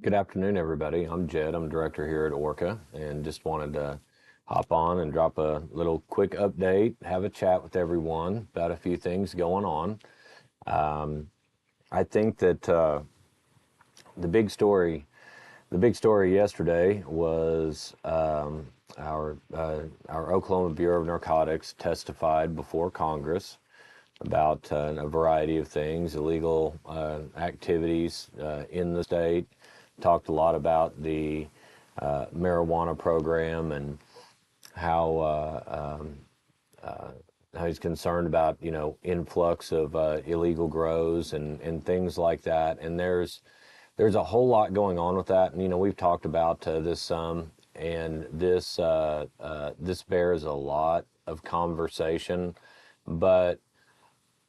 Good afternoon, everybody. I'm Jed. I'm director here at Orca, and just wanted to hop on and drop a little quick update, have a chat with everyone about a few things going on. I think that the big story, the big story yesterday was our Oklahoma Bureau of Narcotics testified before Congress about a variety of things, illegal activities in the state. Talked a lot about the marijuana program and how how he's concerned about influx of illegal grows and things like that. And there's a whole lot going on with that. And we've talked about this some, and this bears a lot of conversation. But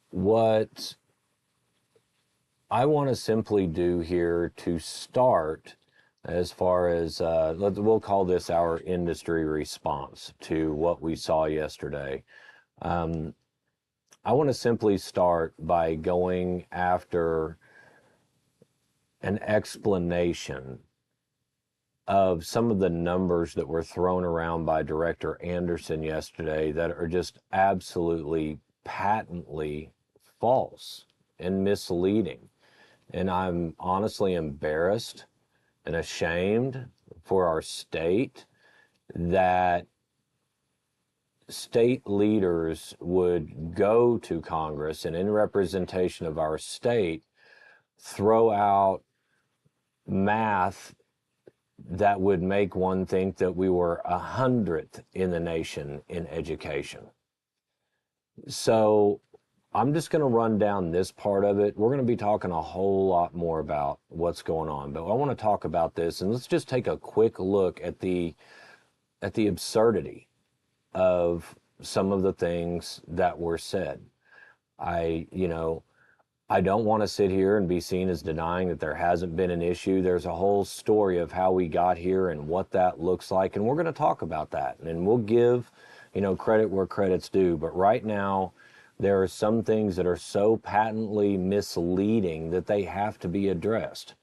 what I want to simply do here to start, as far as we'll call this our industry response to what we saw yesterday. Um, I want to simply start by going after an explanation of some of the numbers that were thrown around by Director Anderson yesterday that are just absolutely patently false and misleading. And I'm honestly embarrassed and ashamed for our state that state leaders would go to Congress and, in representation of our state, throw out math that would make one think that we were 100th in the nation in education. So I'm just going to run down this part of it. We're going to be talking a whole lot more about what's going on, but I want to talk about this, and let's just take a quick look at the absurdity of some of the things that were said. I don't want to sit here and be seen as denying that there hasn't been an issue. There's a whole story of how we got here and what that looks like, and we're going to talk about that, and we'll give credit where credit's due. But right now, there are some things that are so patently misleading that they have to be addressed.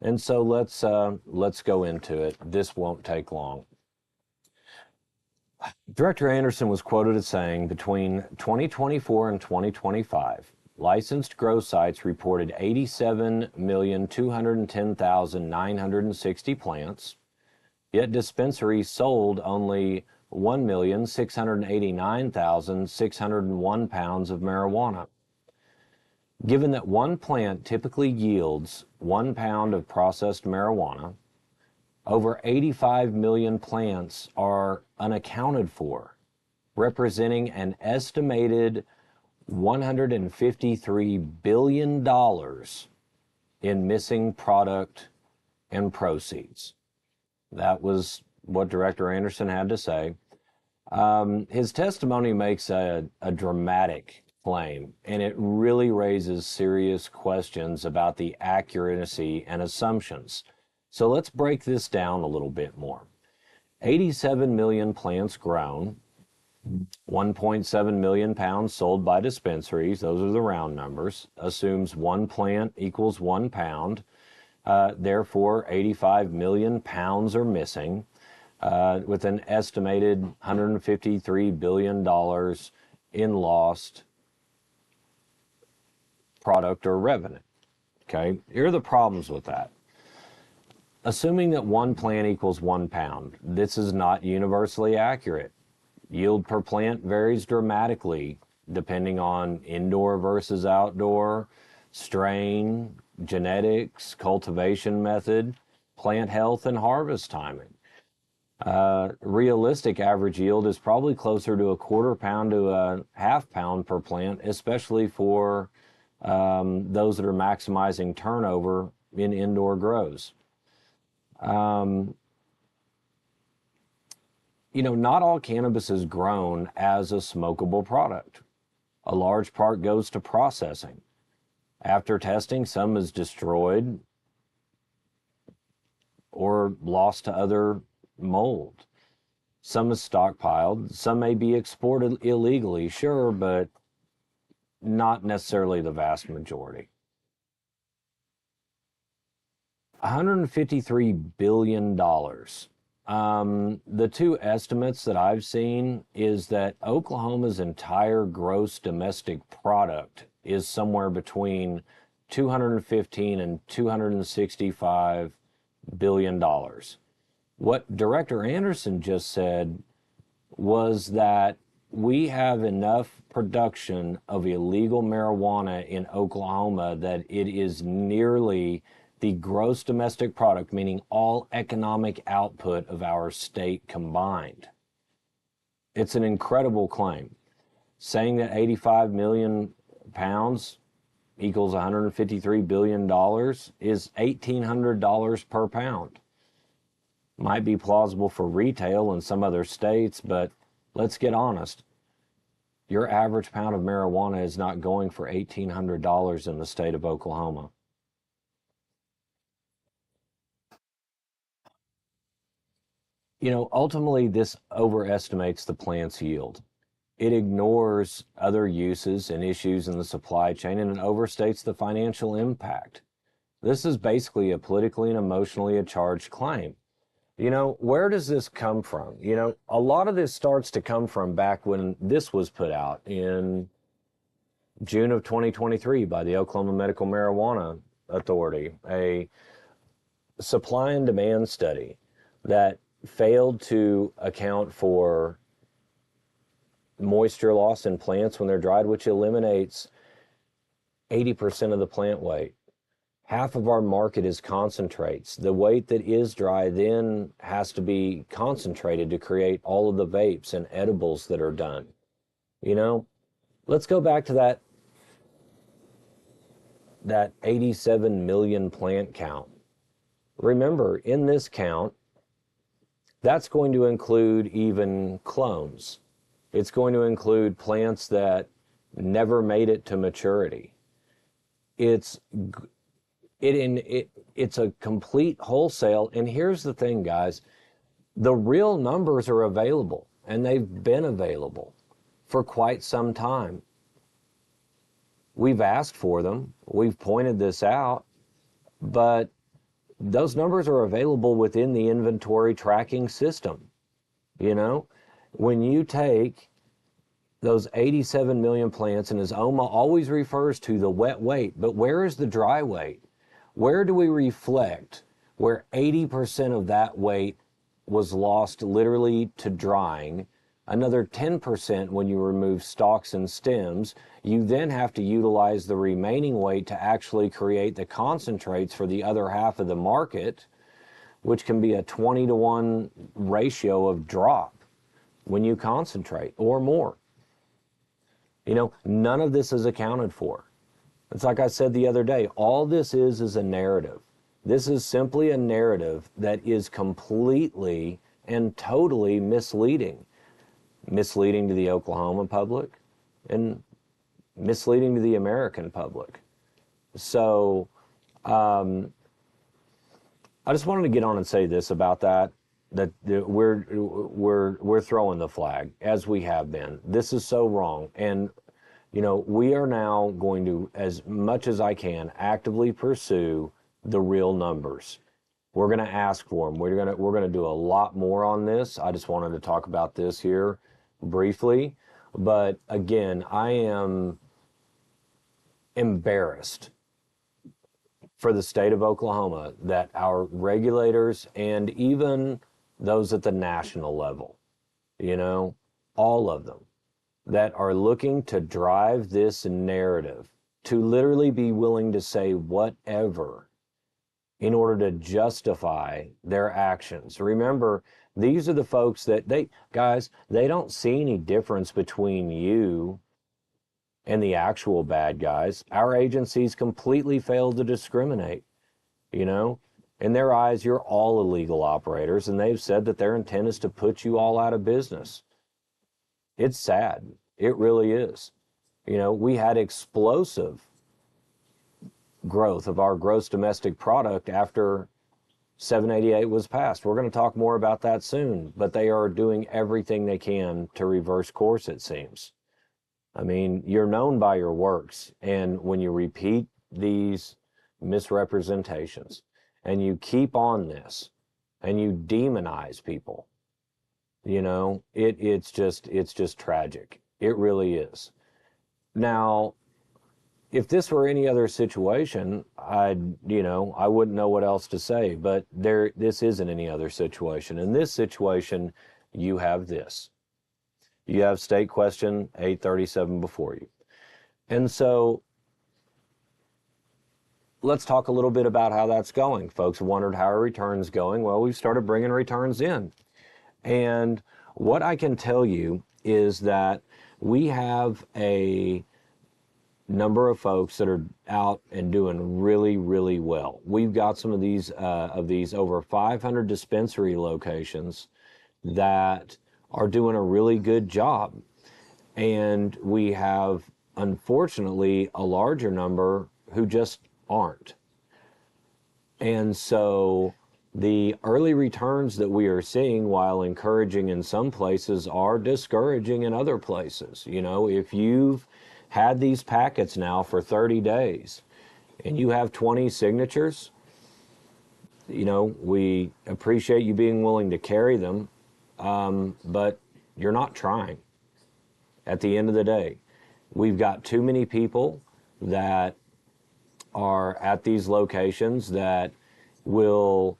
And so let's go into it. This won't take long. Director Anderson was quoted as saying, between 2024 and 2025, licensed grow sites reported 87,210,960 plants, yet dispensaries sold only 1,689,601 pounds of marijuana. Given that one plant typically yields 1 pound of processed marijuana, over 85 million plants are unaccounted for, representing an estimated $153 billion in missing product and proceeds. That was what Director Anderson had to say. His testimony makes a dramatic claim, and it really raises serious questions about the accuracy and assumptions. So let's break this down a little bit more. 87 million plants grown, 1.7 million pounds sold by dispensaries, those are the round numbers, assumes one plant equals 1 pound. Therefore, 85 million pounds are missing, with an estimated $153 billion in lost product or revenue. Okay, here are the problems with that. Assuming that one plant equals 1 pound, this is not universally accurate. Yield per plant varies dramatically depending on indoor versus outdoor, strain, genetics, cultivation method, plant health, and harvest timing. Realistic average yield is probably closer to a 1/4 pound to a 1/2 pound per plant, especially for those that are maximizing turnover in indoor grows. Not all cannabis is grown as a smokable product. A large part goes to processing. After testing, some is destroyed or lost to other mold. Some is stockpiled. Some may be exported illegally, sure, but not necessarily the vast majority. $153 billion. The two estimates that I've seen is that Oklahoma's entire gross domestic product is somewhere between 215 and 265 billion dollars. What Director Anderson just said was that we have enough production of illegal marijuana in Oklahoma that it is nearly the gross domestic product, meaning all economic output of our state combined. It's an incredible claim. Saying that 85 million pounds equals $153 billion is $1,800 per pound. Might be plausible for retail in some other states, but let's get honest. Your average pound of marijuana is not going for $1,800 in the state of Oklahoma. You know, ultimately, this overestimates the plant's yield. It ignores other uses and issues in the supply chain, and it overstates the financial impact. This is basically a politically and emotionally charged claim. You know, where does this come from? You know, a lot of this starts to come from back when this was put out in June of 2023 by the Oklahoma Medical Marijuana Authority, a supply and demand study that failed to account for moisture loss in plants when they're dried, which eliminates 80% of the plant weight. Half of our market is concentrates. The weight that is dry then has to be concentrated to create all of the vapes and edibles that are done. You know, let's go back to that 87 million plant count. Remember, in this count, that's going to include even clones. It's going to include plants that never made it to maturity. It's a complete wholesale. And here's the thing, guys. The real numbers are available, and they've been available for quite some time. We've asked for them. We've pointed this out, but those numbers are available within the inventory tracking system. You know, when you take those 87 million plants, and as OMA always refers to the wet weight, but where is the dry weight? Where do we reflect where 80% of that weight was lost literally to drying? Another 10% when you remove stalks and stems. You then have to utilize the remaining weight to actually create the concentrates for the other half of the market, which can be a 20-to-1 ratio of drop when you concentrate or more. You know, none of this is accounted for. It's like I said the other day, all this is a narrative. This is simply a narrative that is completely and totally misleading. Misleading to the Oklahoma public and misleading to the American public. So I just wanted to get on and say this about that we're throwing the flag, as we have been. This is so wrong. And you know, we are now going to, as much as I can, actively pursue the real numbers. We're going to ask for them. We're going to do a lot more on this. I just wanted to talk about this here briefly. But again, I am embarrassed for the state of Oklahoma that our regulators and even those at the national level, you know, all of them, that are looking to drive this narrative, to literally be willing to say whatever in order to justify their actions. Remember, these are the folks that they don't see any difference between you and the actual bad guys. Our agencies completely fail to discriminate, you know. In their eyes, you're all illegal operators, and they've said that their intent is to put you all out of business. It's sad. It really is. You know, we had explosive growth of our gross domestic product after 788 was passed. We're going to talk more about that soon, but they are doing everything they can to reverse course, it seems. I mean, you're known by your works, and when you repeat these misrepresentations, and you keep on this and you demonize people, you know, it's just tragic. It really is. Now, if this were any other situation, I wouldn't know what else to say, but this isn't any other situation. In this situation, you have this. You have State Question 837 before you. And so let's talk a little bit about how that's going. Folks wondered how our returns going. Well, we've started bringing returns in. And what I can tell you is that we have a number of folks that are out and doing really, really well. We've got some of these over 500 dispensary locations that are doing a really good job. And we have, unfortunately, a larger number who just aren't. And so the early returns that we are seeing, while encouraging in some places, are discouraging in other places. You know, if you've had these packets now for 30 days and you have 20 signatures, you know, we appreciate you being willing to carry them, but you're not trying. At the end of the day, we've got too many people that are at these locations that will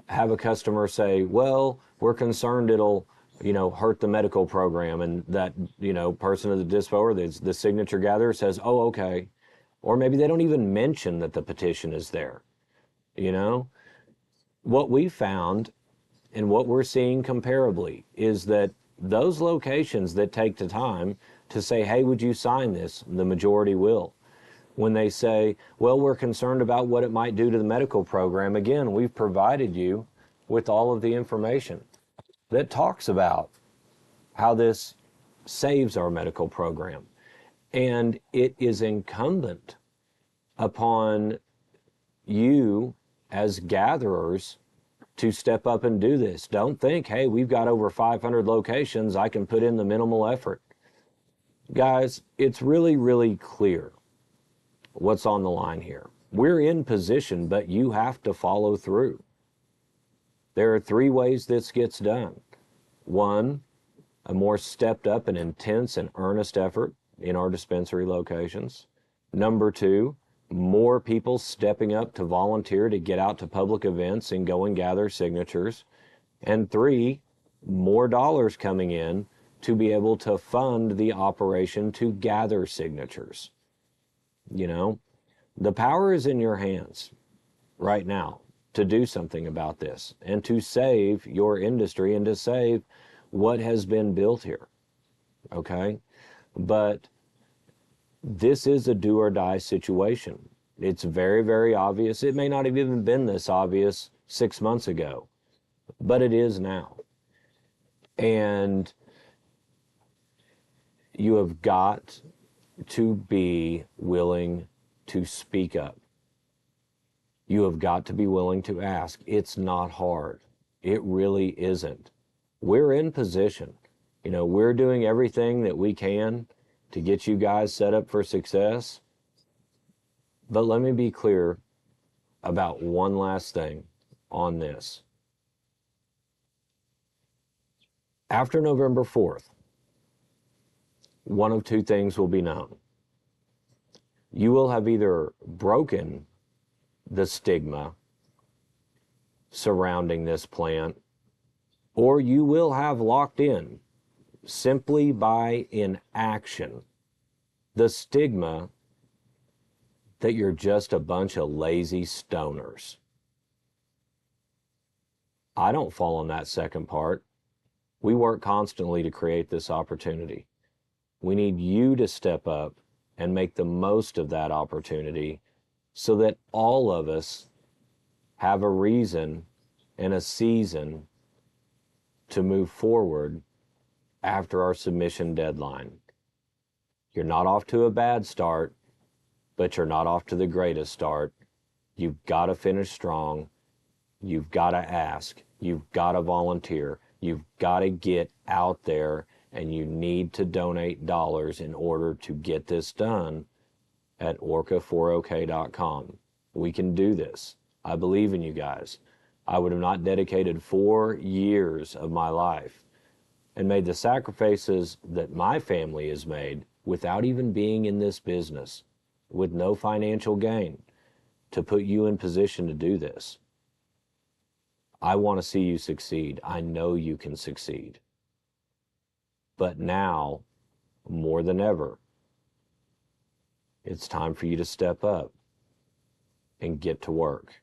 have a customer say, well, we're concerned it'll, you know, hurt the medical program. And that, you know, person at the dispo or the signature gatherer says, oh, okay. Or maybe they don't even mention that the petition is there. You know, what we found and what we're seeing comparably is that those locations that take the time to say, hey, would you sign this? The majority will. When they say, well, we're concerned about what it might do to the medical program, again, we've provided you with all of the information that talks about how this saves our medical program. And it is incumbent upon you as gatherers to step up and do this. Don't think, hey, we've got over 500 locations, I can put in the minimal effort. Guys, it's really, really clear what's on the line here. We're in position, but you have to follow through. There are 3 ways this gets done. 1, a more stepped up and intense and earnest effort in our dispensary locations. Number 2, more people stepping up to volunteer to get out to public events and go and gather signatures. And 3, more dollars coming in to be able to fund the operation to gather signatures. You know, the power is in your hands right now to do something about this and to save your industry and to save what has been built here. Okay? But this is a do or die situation. It's very, very obvious. It may not have even been this obvious 6 months ago, but it is now. And you have got to be willing to speak up. You have got to be willing to ask. It's not hard. It really isn't. We're in position. You know, we're doing everything that we can to get you guys set up for success. But let me be clear about one last thing on this. After November 4th, one of 2 things will be known. You will have either broken the stigma surrounding this plant, or you will have locked in, simply by inaction, the stigma that you're just a bunch of lazy stoners. I don't fall in that second part. We work constantly to create this opportunity. We need you to step up and make the most of that opportunity so that all of us have a reason and a season to move forward after our submission deadline. You're not off to a bad start, but you're not off to the greatest start. You've got to finish strong. You've got to ask. You've got to volunteer. You've got to get out there, and you need to donate dollars in order to get this done at orca4ok.com. We can do this. I believe in you guys. I would have not dedicated 4 years of my life and made the sacrifices that my family has made without even being in this business, with no financial gain, to put you in position to do this. I want to see you succeed. I know you can succeed. But now, more than ever, it's time for you to step up and get to work.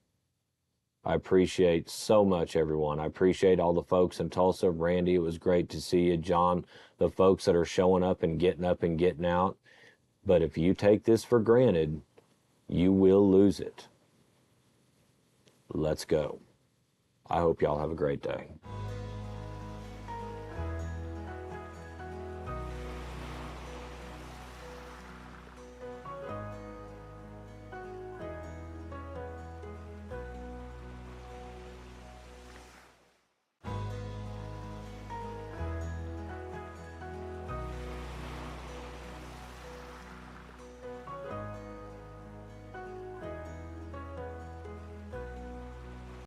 I appreciate so much, everyone. I appreciate all the folks in Tulsa. Randy, it was great to see you. John, the folks that are showing up and getting out. But if you take this for granted, you will lose it. Let's go. I hope y'all have a great day.